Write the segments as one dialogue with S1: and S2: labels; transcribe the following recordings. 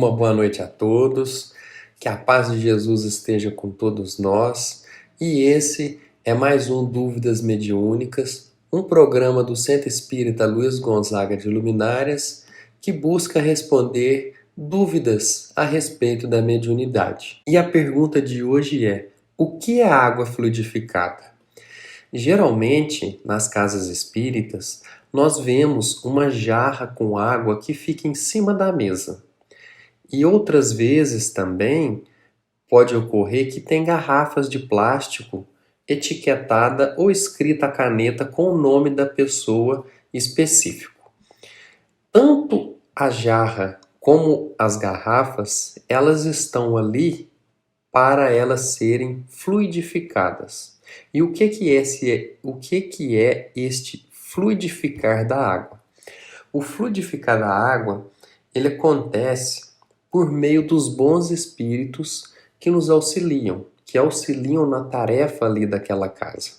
S1: Uma boa noite a todos, que a paz de Jesus esteja com todos nós. E esse é mais um Dúvidas Mediúnicas, um programa do Centro Espírita Luiz Gonzaga de Luminárias que busca responder dúvidas a respeito da mediunidade. E a pergunta de hoje é: o que é água fluidificada? Geralmente, nas casas espíritas, nós vemos uma jarra com água que fica em cima da mesa. E outras vezes também pode ocorrer que tem garrafas de plástico etiquetada ou escrita a caneta com o nome da pessoa específico. Tanto a jarra como as garrafas, elas estão ali para elas serem fluidificadas. E o que é este fluidificar da água? O fluidificar da água, ele acontece por meio dos bons espíritos que nos auxiliam, que auxiliam na tarefa ali daquela casa.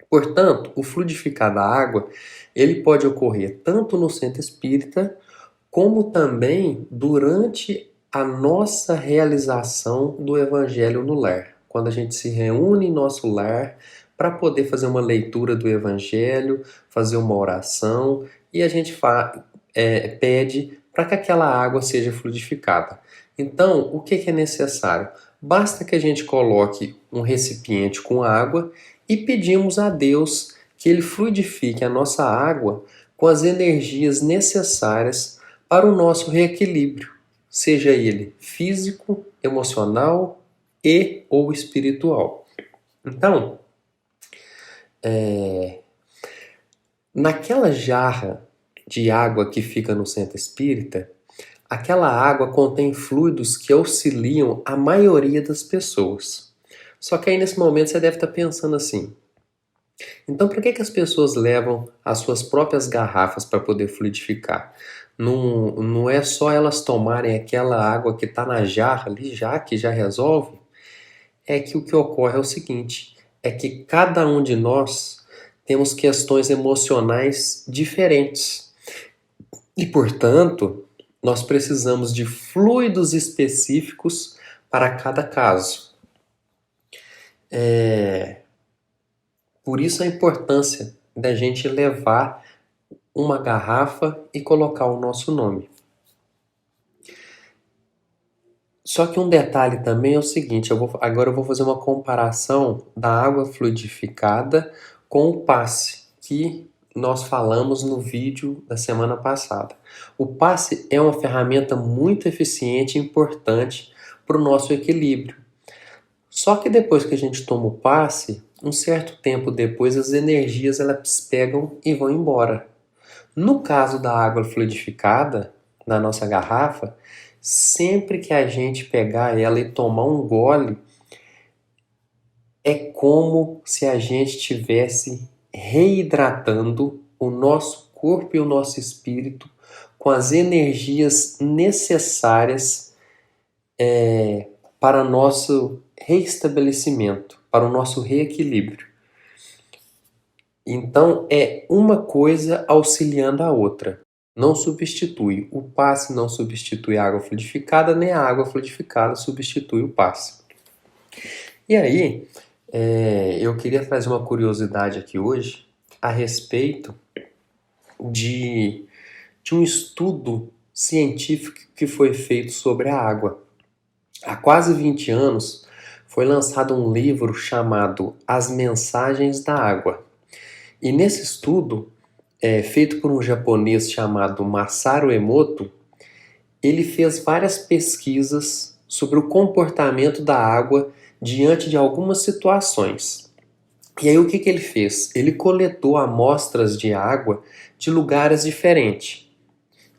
S1: Portanto, o fluidificar da água, ele pode ocorrer tanto no centro espírita, como também durante a nossa realização do Evangelho no lar. Quando a gente se reúne em nosso lar para poder fazer uma leitura do Evangelho, fazer uma oração, e a gente pede para que aquela água seja fluidificada. Então, o que é necessário? Basta que a gente coloque um recipiente com água e pedimos a Deus que Ele fluidifique a nossa água com as energias necessárias para o nosso reequilíbrio, seja ele físico, emocional e ou espiritual. Então, naquela jarra de água que fica no centro espírita, aquela água contém fluidos que auxiliam a maioria das pessoas. Só que aí nesse momento você deve estar pensando assim: então por que as pessoas levam as suas próprias garrafas para poder fluidificar? Não é só elas tomarem aquela água que está na jarra ali, já que já resolve? É que o que ocorre é o seguinte: é que cada um de nós temos questões emocionais diferentes. E, portanto, nós precisamos de fluidos específicos para cada caso. Por isso a importância da gente levar uma garrafa e colocar o nosso nome. Só que um detalhe também é o seguinte: agora eu vou fazer uma comparação da água fluidificada com o passe, que nós falamos no vídeo da semana passada. O passe é uma ferramenta muito eficiente e importante para o nosso equilíbrio. Só que depois que a gente toma o passe, um certo tempo depois as energias elas pegam e vão embora. No caso da água fluidificada, na nossa garrafa, sempre que a gente pegar ela e tomar um gole, é como se a gente estivesse reidratando o nosso corpo e o nosso espírito com as energias necessárias para o nosso reestabelecimento, para o nosso reequilíbrio. Então, é uma coisa auxiliando a outra. Não substitui. O passe não substitui a água fluidificada, nem a água fluidificada substitui o passe. E aí, eu queria trazer uma curiosidade aqui hoje a respeito de um estudo científico que foi feito sobre a água. Há quase 20 anos foi lançado um livro chamado As Mensagens da Água. E nesse estudo, feito por um japonês chamado Masaru Emoto, ele fez várias pesquisas sobre o comportamento da água diante de algumas situações. E aí o que ele fez? Ele coletou amostras de água de lugares diferentes.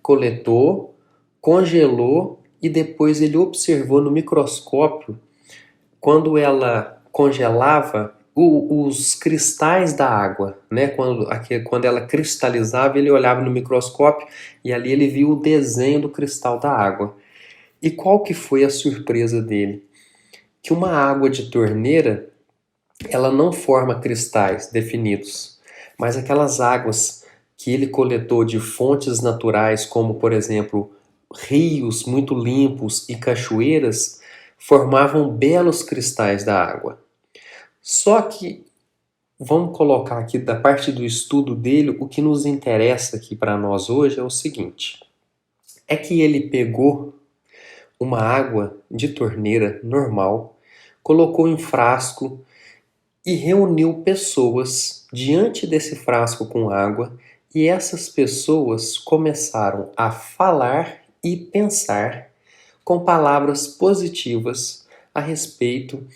S1: Coletou, congelou e depois ele observou no microscópio, quando ela congelava, os cristais da água, né? Quando ela cristalizava, ele olhava no microscópio e ali ele viu o desenho do cristal da água. E qual que foi a surpresa dele? Que uma água de torneira, ela não forma cristais definidos, mas aquelas águas que ele coletou de fontes naturais, como por exemplo rios muito limpos e cachoeiras formavam belos cristais da água. Só que, vamos colocar aqui da parte do estudo dele, o que nos interessa aqui para nós hoje é o seguinte: é que ele pegou uma água de torneira normal, colocou em frasco e reuniu pessoas diante desse frasco com água, e essas pessoas começaram a falar e pensar com palavras positivas a respeito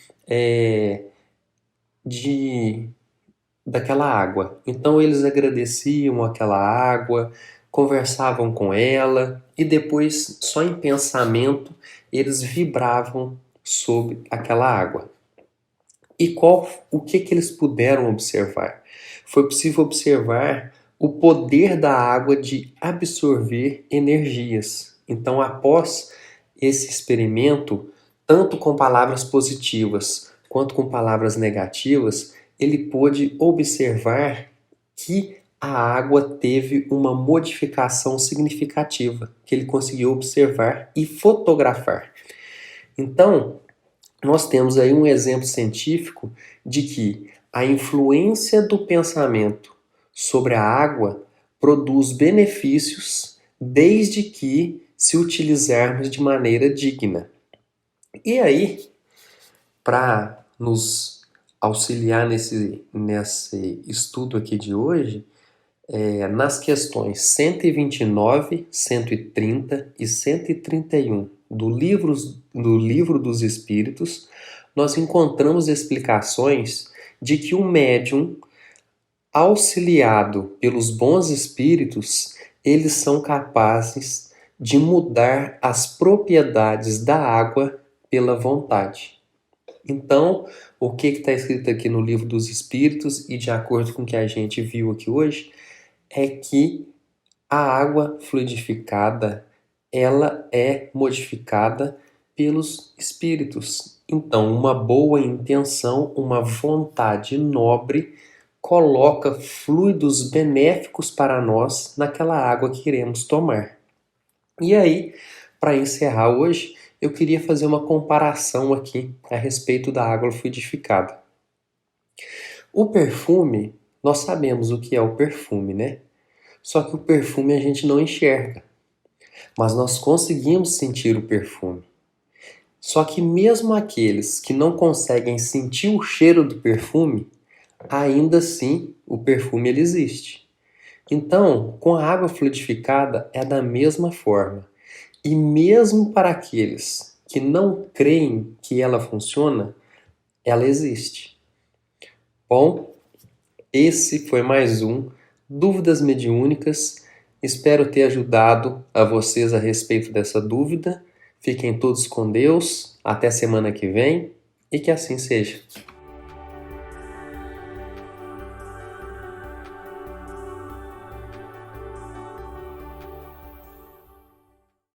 S1: daquela água. Então eles agradeciam aquela água, conversavam com ela e depois, só em pensamento, eles vibravam sobre aquela água. E o que eles puderam observar? Foi possível observar o poder da água de absorver energias. Então, após esse experimento, tanto com palavras positivas quanto com palavras negativas, ele pôde observar que a água teve uma modificação significativa, que ele conseguiu observar e fotografar. Então, nós temos aí um exemplo científico de que a influência do pensamento sobre a água produz benefícios desde que se utilizarmos de maneira digna. E aí, para nos auxiliar nesse estudo aqui de hoje, nas questões 129, 130 e 131 do livro dos Espíritos, nós encontramos explicações de que o médium, auxiliado pelos bons espíritos, eles são capazes de mudar as propriedades da água pela vontade. Então, o que está escrito aqui no livro dos Espíritos, e de acordo com o que a gente viu aqui hoje, é que a água fluidificada, ela é modificada pelos espíritos. Então, uma boa intenção, uma vontade nobre, coloca fluidos benéficos para nós naquela água que queremos tomar. E aí, para encerrar hoje, eu queria fazer uma comparação aqui a respeito da água fluidificada. O perfume, nós sabemos o que é o perfume, né? Só que o perfume a gente não enxerga, mas nós conseguimos sentir o perfume. Só que mesmo aqueles que não conseguem sentir o cheiro do perfume, ainda assim o perfume ele existe. Então, com a água fluidificada é da mesma forma. E mesmo para aqueles que não creem que ela funciona, ela existe. Bom, esse foi mais um Dúvidas Mediúnicas. Espero ter ajudado a vocês a respeito dessa dúvida. Fiquem todos com Deus. Até semana que vem e que assim seja.